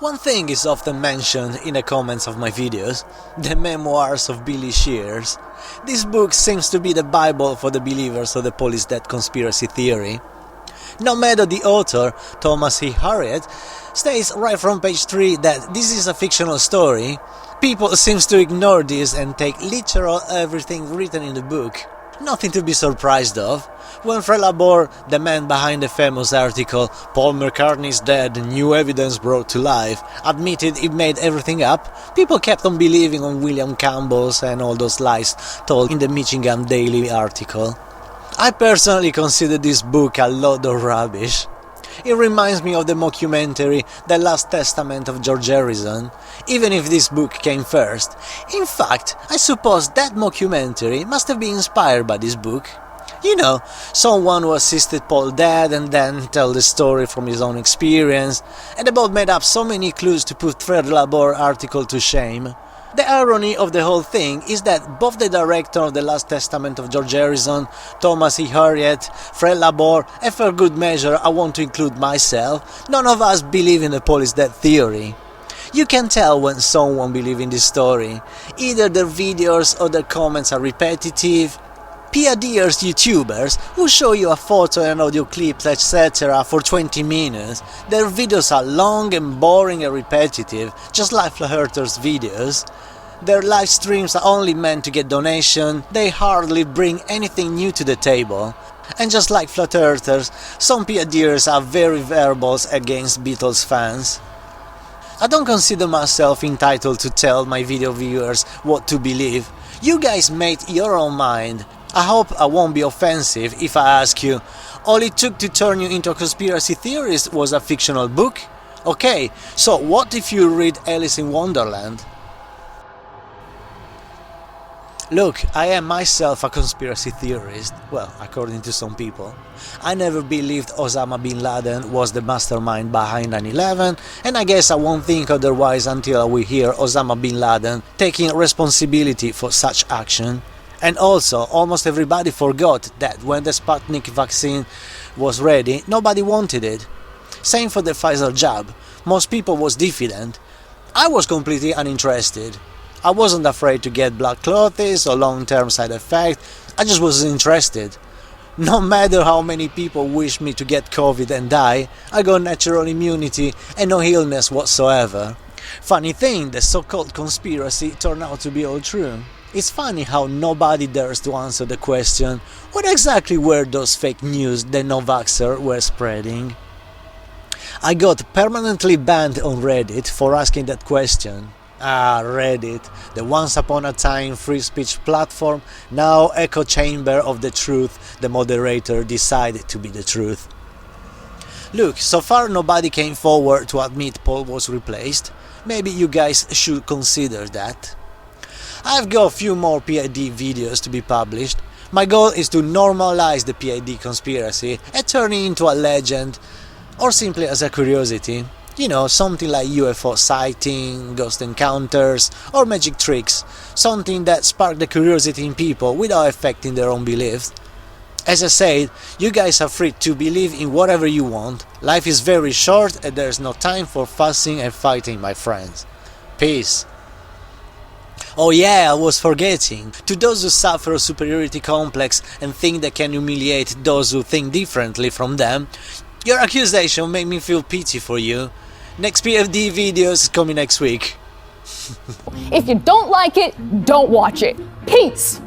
One thing is often mentioned in the comments of my videos, the Memoirs of Shears. This book seems to be the Bible for the believers of the police death conspiracy theory. No matter the author, Thomas E. Harriet, states right from page 3 that this is a fictional story, people seem to ignore this and take literal everything written in the book. Nothing to be surprised of. When Fred Labor, the man behind the famous article "Paul McCartney's Dead, New Evidence Brought to Life," admitted he made everything up, people kept on believing on William Campbell's and all those lies told in the Michigan Daily article. I personally consider this book a load of rubbish. It reminds me of the mockumentary The Last Testament of George Harrison, even if this book came first. In fact, I suppose that mockumentary must have been inspired by this book. You know, someone who assisted Paul dead and then tell the story from his own experience, and they both made up so many clues to put Fred Labor article to shame. The irony of the whole thing is that both the director of The Last Testament of George Harrison, Thomas E. Harriet, Fred Labor, and for good measure I want to include myself, none of us believe in the police death theory. You can tell when someone believes in this story. Either their videos or their comments are repetitive. PIDers YouTubers who show you a photo and audio clips etc. for 20 minutes. Their videos are long and boring and repetitive, just like Flat Earthers' videos. Their live streams are only meant to get donation, they hardly bring anything new to the table. And just like Flat Earthers, some PIDers are very verbal against Beatles fans. I don't consider myself entitled to tell my video viewers what to believe. You guys made your own mind. I hope I won't be offensive if I ask you, all it took to turn you into a conspiracy theorist was a fictional book? Okay, so what if you read Alice in Wonderland? Look, I am myself a conspiracy theorist, well, according to some people. I never believed Osama bin Laden was the mastermind behind 9/11, and I guess I won't think otherwise until we hear Osama bin Laden taking responsibility for such action. And also, almost everybody forgot that when the Sputnik vaccine was ready, nobody wanted it. Same for the Pfizer jab, most people was diffident. I was completely uninterested. I wasn't afraid to get blood clots or long-term side effects, I just wasn't interested. No matter how many people wish me to get COVID and die, I got natural immunity and no illness whatsoever. Funny thing, the so-called conspiracy turned out to be all true. It's funny how nobody dares to answer the question, what exactly were those fake news the no-vaxxers were spreading? I got permanently banned on Reddit for asking that question. Ah, Reddit, the once upon a time free speech platform, now echo chamber of the truth the moderator decided to be the truth. Look, so far nobody came forward to admit Paul was replaced. Maybe you guys should consider that. I've got a few more PID videos to be published. My goal is to normalize the PID conspiracy and turn it into a legend, or simply as a curiosity. You know, something like UFO sighting, ghost encounters, or magic tricks. Something that sparks the curiosity in people without affecting their own beliefs. As I said, you guys are free to believe in whatever you want. Life is very short and there's no time for fussing and fighting, my friends. Peace. Oh yeah, I was forgetting. To those who suffer a superiority complex and think they can humiliate those who think differently from them, your accusation made me feel pity for you. Next PFD video is coming next week. If you don't like it, don't watch it. Peace!